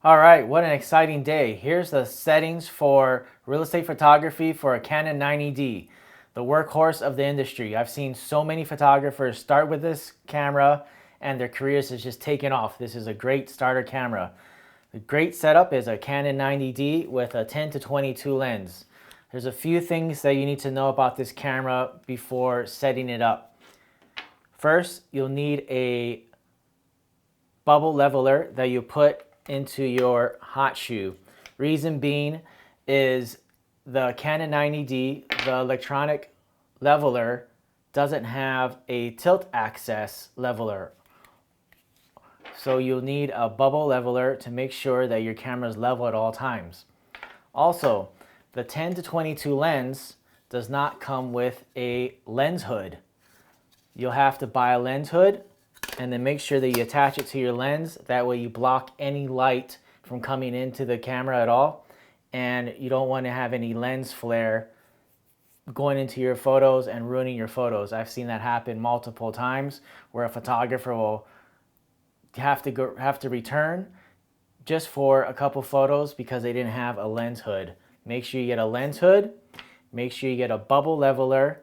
All right, what an exciting day. Here's the settings for real estate photography for a Canon 90D, the workhorse of the industry. I've seen so many photographers start with this camera and their careers has just taken off. This is a great starter camera. The great setup is a Canon 90D with a 10-22 lens. There's a few things that you need to know about this camera before setting it up. First, you'll need a bubble leveler that you put into your hot shoe. Reason being is the Canon 90D, the electronic leveler, doesn't have a tilt axis leveler. So you'll need a bubble leveler to make sure that your camera is level at all times. Also, the 10-22 lens does not come with a lens hood. You'll have to buy a lens hood and then make sure that you attach it to your lens. That way you block any light from coming into the camera at all. And you don't want to have any lens flare going into your photos and ruining your photos. I've seen that happen multiple times where a photographer will have to return just for a couple photos because they didn't have a lens hood. Make sure you get a lens hood. Make sure you get a bubble leveler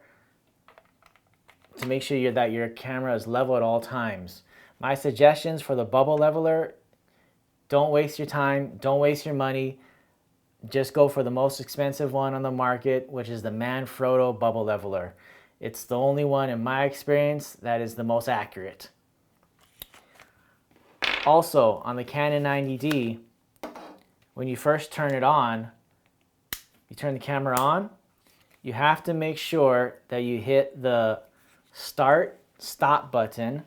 to make sure that your camera is level at all times. My suggestions for the bubble leveler: don't waste your time, don't waste your money. Just go for the most expensive one on the market, which is the Manfrotto bubble leveler. It's the only one in my experience that is the most accurate. Also, on the Canon 90D, when you first turn it on, you turn the camera on, you have to make sure that you hit the stop button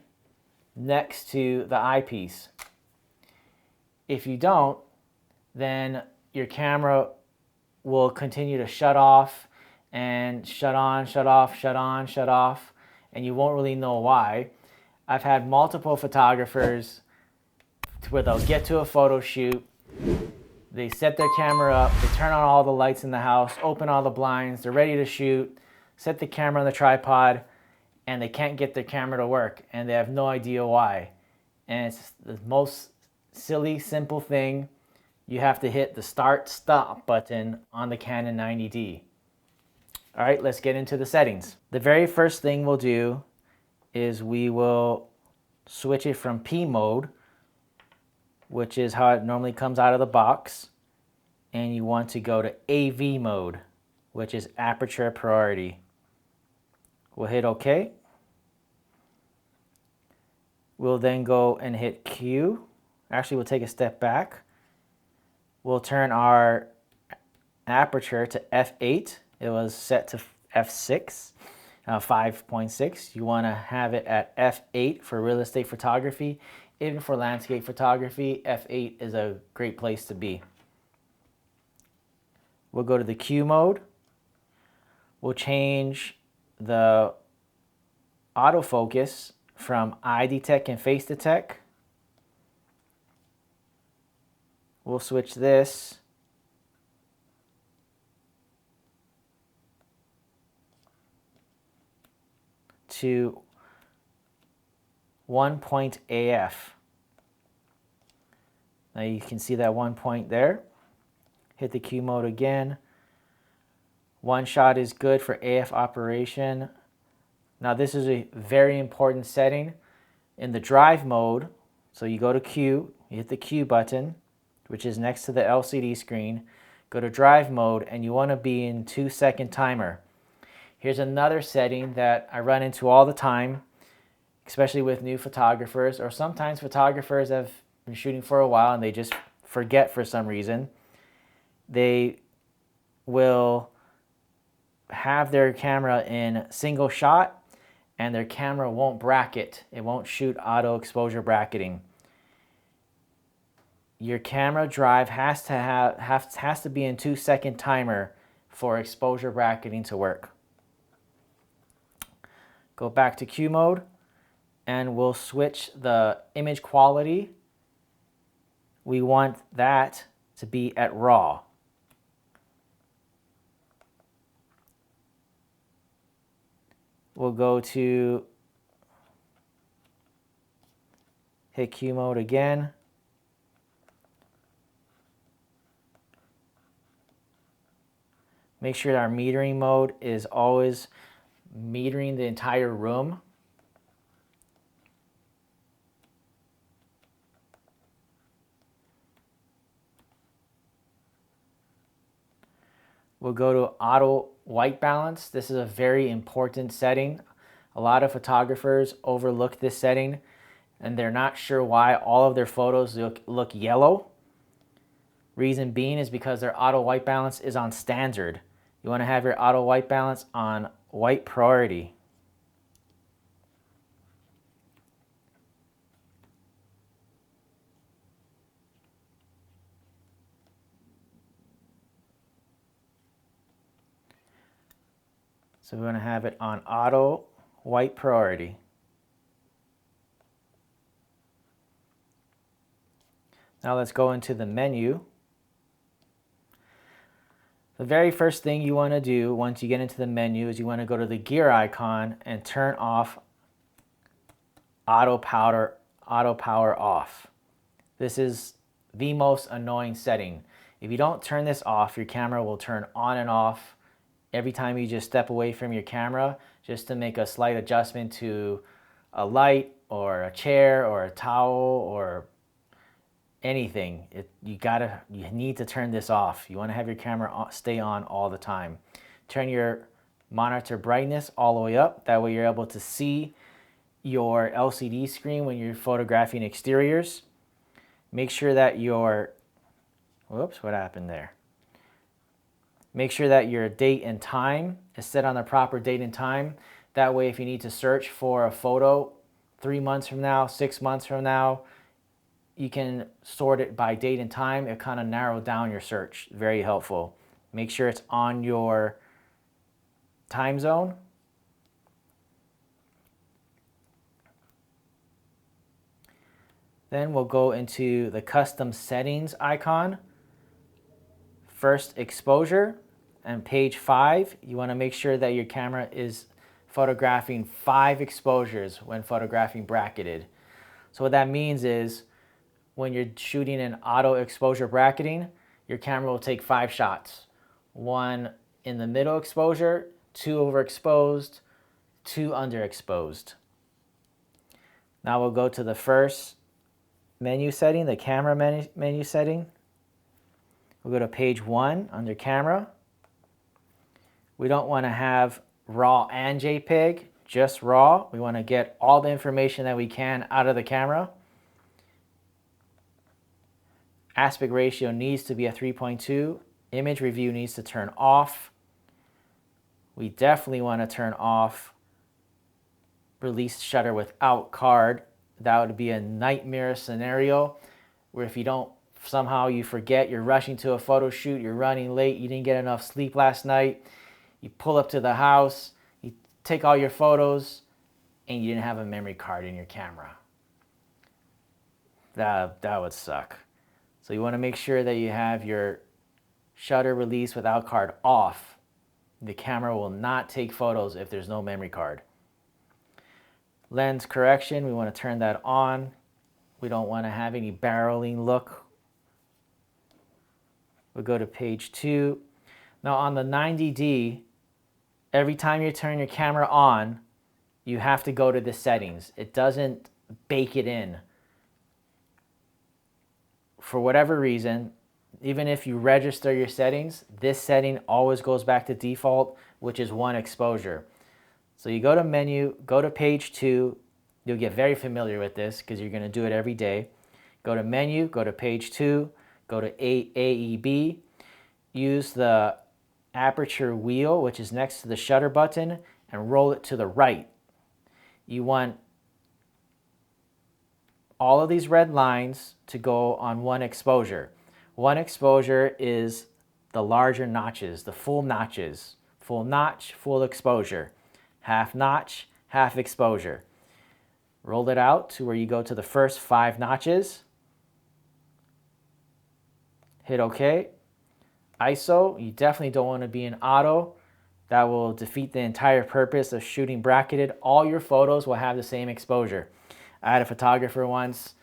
next to the eyepiece. If you don't, then your camera will continue to shut off and shut on, shut off, shut on, shut off, and you won't really know why. I've had multiple photographers where they'll get to a photo shoot, they set their camera up, they turn on all the lights in the house, open all the blinds, they're ready to shoot, set the camera on the tripod, and they can't get their camera to work, and they have no idea why. And it's the most silly, simple thing. You have to hit the stop button on the Canon 90D. All right, let's get into the settings. The very first thing we'll do is we will switch it from P mode, which is how it normally comes out of the box, and you want to go to AV mode, which is aperture priority. We'll hit OK. We'll then go and hit Q. Actually, we'll take a step back. We'll turn our aperture to f8. It was set to f6, 5.6. You want to have it at f8 for real estate photography. Even for landscape photography, f8 is a great place to be. We'll go to the Q mode. We'll change the autofocus from eye detect and face detect. We'll switch this to 1 point AF. Now you can see that 1 point there. Hit the Q mode again. One shot is good for AF operation. Now this is a very important setting. In the drive mode, so you go to Q, you hit the Q button, which is next to the LCD screen, go to drive mode, and you want to be in 2-second timer. Here's another setting that I run into all the time, especially with new photographers, or sometimes photographers have been shooting for a while and they just forget for some reason. They will have their camera in single shot and their camera won't bracket. It won't shoot auto exposure bracketing. Your camera drive has to be in 2-second timer for exposure bracketing to work. Go back to Q mode and we'll switch the image quality. We want that to be at RAW. We'll go to hit Q mode again. Make sure our metering mode is always metering the entire room. We'll go to auto white balance. This is a very important setting. A lot of photographers overlook this setting and they're not sure why all of their photos look yellow. Reason being is because their auto white balance is on standard. You want to have your auto white balance on white priority. So we want to have it on auto white priority. Now let's go into the menu. The very first thing you want to do once you get into the menu is you want to go to the gear icon and turn off auto power off. This is the most annoying setting. If you don't turn this off, your camera will turn on and off every time you just step away from your camera just to make a slight adjustment to a light or a chair or a towel or anything. You need to turn this off. You want to have your camera stay on all the time. Turn your monitor brightness all the way up. That way you're able to see your LCD screen when you're photographing exteriors. Make sure that your, whoops, what happened there? Make sure that your date and time is set on the proper date and time. That way if you need to search for a photo 3 months from now, 6 months from now, you can sort it by date and time. It kind of narrows down your search. Very helpful. Make sure it's on your time zone. Then we'll go into the custom settings icon. First exposure, and page 5, you want to make sure that your camera is photographing 5 exposures when photographing bracketed. So what that means is when you're shooting in auto exposure bracketing, your camera will take 5 shots. 1 in the middle exposure, 2 overexposed, 2 underexposed. Now we'll go to the first menu setting, the camera menu setting. We'll go to page 1 under camera. We don't want to have RAW and JPEG, just RAW. We want to get all the information that we can out of the camera. Aspect ratio needs to be a 3.2. Image review needs to turn off. We definitely want to turn off release shutter without card. That would be a nightmare scenario where if you don't, somehow you forget, you're rushing to a photo shoot, you're running late, you didn't get enough sleep last night, you pull up to the house, you take all your photos, and you didn't have a memory card in your camera. That would suck. So you want to make sure that you have your shutter release without card off. The camera will not take photos if there's no memory card. Lens correction, we want to turn that on. We don't want to have any barreling look. We'll go to page 2. Now on the 90D, every time you turn your camera on, you have to go to the settings. It doesn't bake it in. For whatever reason, even if you register your settings, this setting always goes back to default, which is 1 exposure. So you go to menu, go to page 2. You'll get very familiar with this because you're going to do it every day. Go to menu, go to page 2, go to AEB. Use the aperture wheel, which is next to the shutter button, and roll it to the right. You want all of these red lines to go on 1 exposure. 1 exposure is the larger notches, the full notches. Full notch, full exposure. Half notch, half exposure. Roll it out to where you go to the first 5 notches. Hit OK. ISO, you definitely don't want to be in auto. That will defeat the entire purpose of shooting bracketed. All your photos will have the same exposure. I had a photographer once,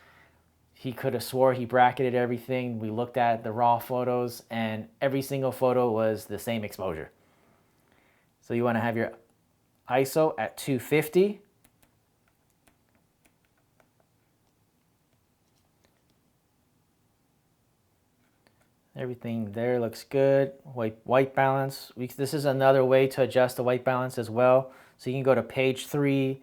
he could have swore he bracketed everything. We looked at the raw photos and every single photo was the same exposure. So you want to have your ISO at 250. Everything there looks good. White balance. This is another way to adjust the white balance as well. So you can go to page 3,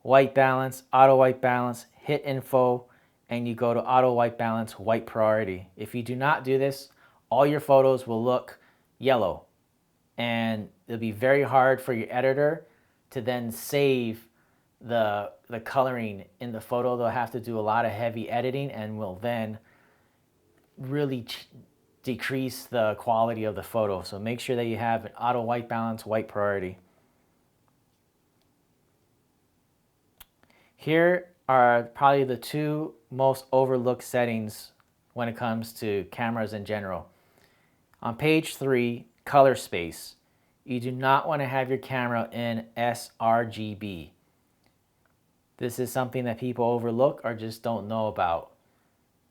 white balance, auto white balance, hit info, and you go to auto white balance, white priority. If you do not do this, all your photos will look yellow, and it'll be very hard for your editor to then save the coloring in the photo. They'll have to do a lot of heavy editing and will then really decrease the quality of the photo. So make sure that you have an auto white balance, white priority. Here are probably the two most overlooked settings when it comes to cameras in general. On page 3, color space. You do not want to have your camera in sRGB. This is something that people overlook or just don't know about.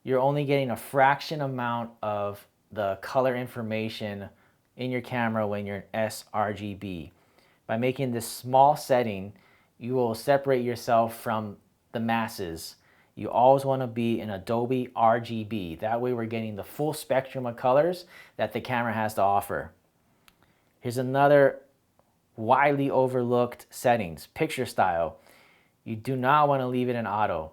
You're only getting a fraction amount of the color information in your camera when you're in sRGB. By making this small setting, you will separate yourself from the masses. You always want to be in Adobe RGB. That way we're getting the full spectrum of colors that the camera has to offer. Here's another widely overlooked settings, picture style. You do not want to leave it in auto.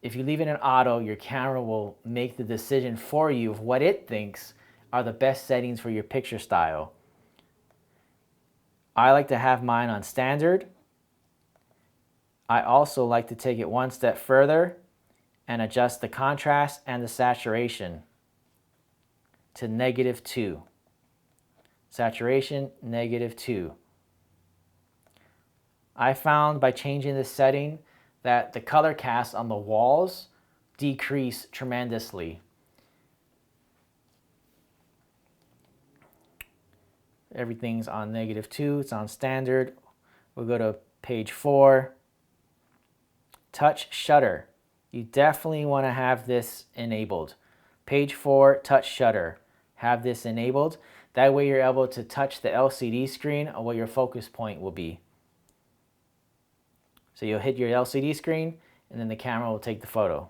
If you leave it in auto, your camera will make the decision for you of what it thinks are the best settings for your picture style. I like to have mine on standard. I also like to take it one step further and adjust the contrast and the saturation to -2. Saturation, -2. I found by changing this setting that the color cast on the walls decrease tremendously. Everything's on -2, it's on standard. We'll go to page 4. Touch shutter. You definitely want to have this enabled. Page 4, touch shutter. Have this enabled. That way you're able to touch the LCD screen or what your focus point will be. So you'll hit your LCD screen and then the camera will take the photo.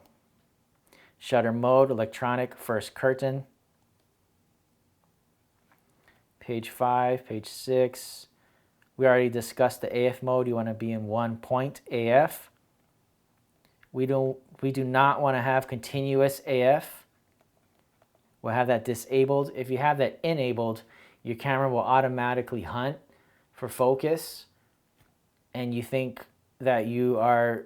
Shutter mode, electronic, first curtain. Page 5, page 6. We already discussed the AF mode. You want to be in 1 point AF. We do not want to have continuous AF. We'll have that disabled. If you have that enabled, your camera will automatically hunt for focus, and you think that you are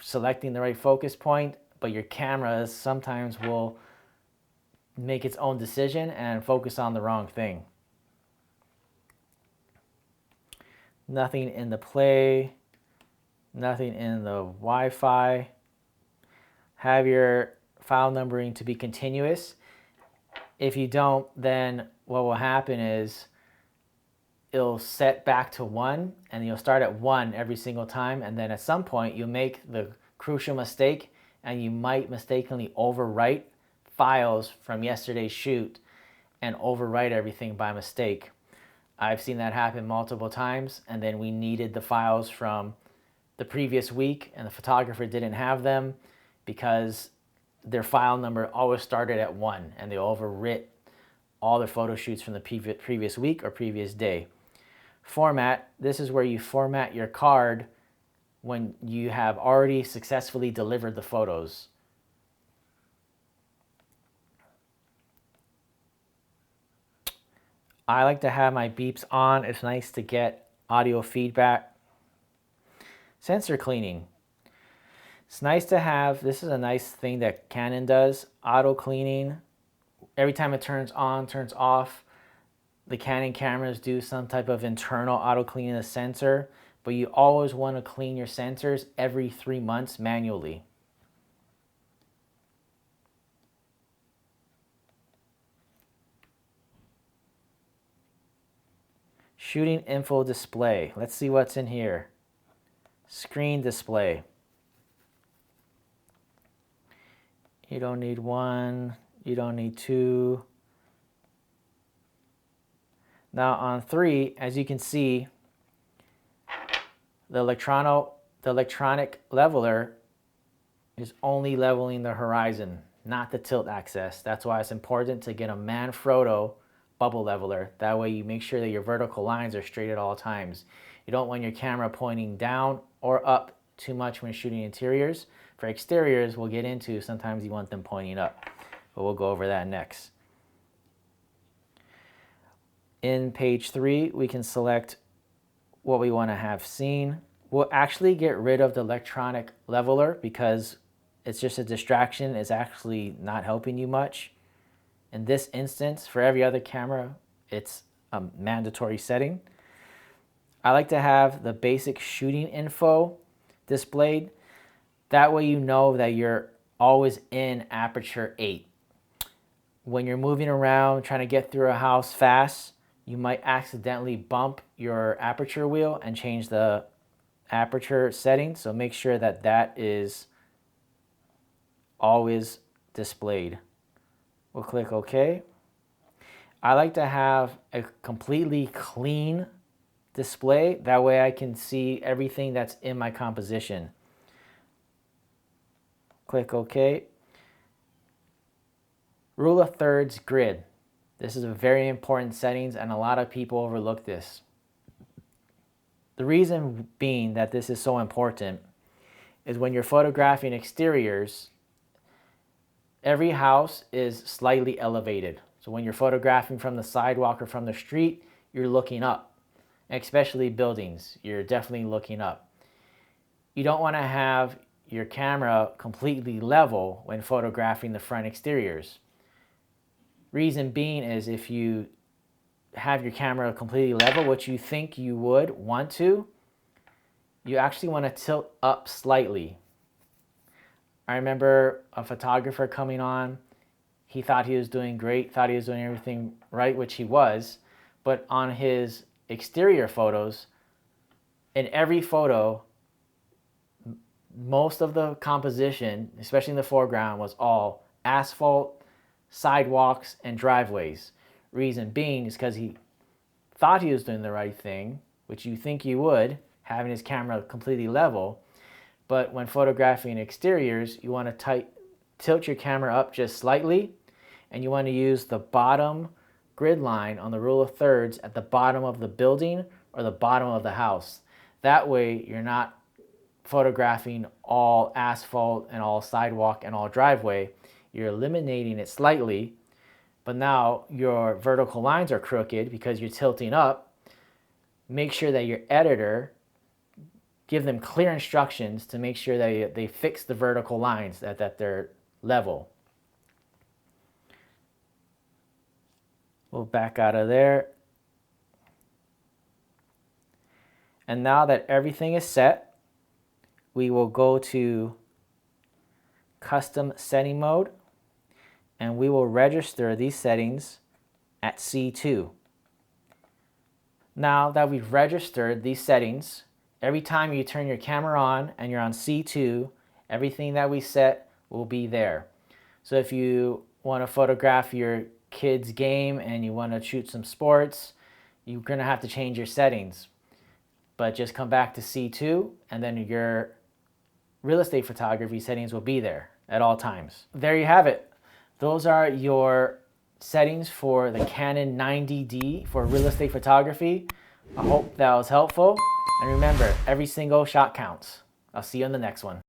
selecting the right focus point, but your camera sometimes will make its own decision and focus on the wrong thing. Nothing in the play, nothing in the Wi-Fi. Have your file numbering to be continuous. If you don't, then what will happen is it'll set back to 1 and you'll start at 1 every single time, and then at some point you'll make the crucial mistake and you might mistakenly overwrite files from yesterday's shoot and overwrite everything by mistake. I've seen that happen multiple times, and then we needed the files from the previous week and the photographer didn't have them because their file number always started at 1 and they overwrit all their photo shoots from the previous week or previous day. Format, this is where you format your card when you have already successfully delivered the photos. I like to have my beeps on. It's nice to get audio feedback. Sensor cleaning. It's nice to have, this is a nice thing that Canon does, auto cleaning. Every time it turns on, turns off, the Canon cameras do some type of internal auto cleaning of the sensor, but you always want to clean your sensors every 3 months manually. Shooting info display. Let's see what's in here. Screen display. You don't need 1, you don't need 2. Now on 3, as you can see, the electronic leveler is only leveling the horizon, not the tilt axis. That's why it's important to get a Manfrotto bubble leveler. That way you make sure that your vertical lines are straight at all times. You don't want your camera pointing down or up too much when shooting interiors. For exteriors, we'll get into, sometimes you want them pointing up, but we'll go over that next. In page 3, we can select what we want to have seen. We'll actually get rid of the electronic leveler because it's just a distraction. It's actually not helping you much. In this instance, for every other camera, it's a mandatory setting. I like to have the basic shooting info displayed. That way you know that you're always in aperture 8. When you're moving around trying to get through a house fast, you might accidentally bump your aperture wheel and change the aperture setting. So make sure that that is always displayed. We'll click OK. I like to have a completely clean display. That way I can see everything that's in my composition. Click OK. Rule of thirds grid. This is a very important settings and a lot of people overlook this. The reason being that this is so important is when you're photographing exteriors, every house is slightly elevated. So when you're photographing from the sidewalk or from the street, you're looking up. Especially buildings, you're definitely looking up. You don't want to have your camera completely level when photographing the front exteriors. Reason being is if you have your camera completely level, which you think you would want to, you actually want to tilt up slightly. I remember a photographer coming on. He thought he was doing great, thought he was doing everything right, which he was. But on his exterior photos, in every photo, most of the composition, especially in the foreground, was all asphalt, sidewalks, and driveways. Reason being is because he thought he was doing the right thing, which you think you would, having his camera completely level. But when photographing exteriors, you want to tilt your camera up just slightly, and you want to use the bottom grid line on the rule of thirds at the bottom of the building or the bottom of the house. That way you're not photographing all asphalt and all sidewalk and all driveway. You're eliminating it slightly, but now your vertical lines are crooked because you're tilting up. Make sure that your editor give them clear instructions to make sure that they fix the vertical lines, that they're level. We'll back out of there. And now that everything is set, we will go to custom setting mode, and we will register these settings at C2. Now that we've registered these settings, every time you turn your camera on and you're on C2, everything that we set will be there. So if you want to photograph your kid's game and you want to shoot some sports, you're going to have to change your settings. But just come back to C2 and then your real estate photography settings will be there at all times. There you have it. Those are your settings for the Canon 90D for real estate photography. I hope that was helpful. And remember, every single shot counts. I'll see you on the next one.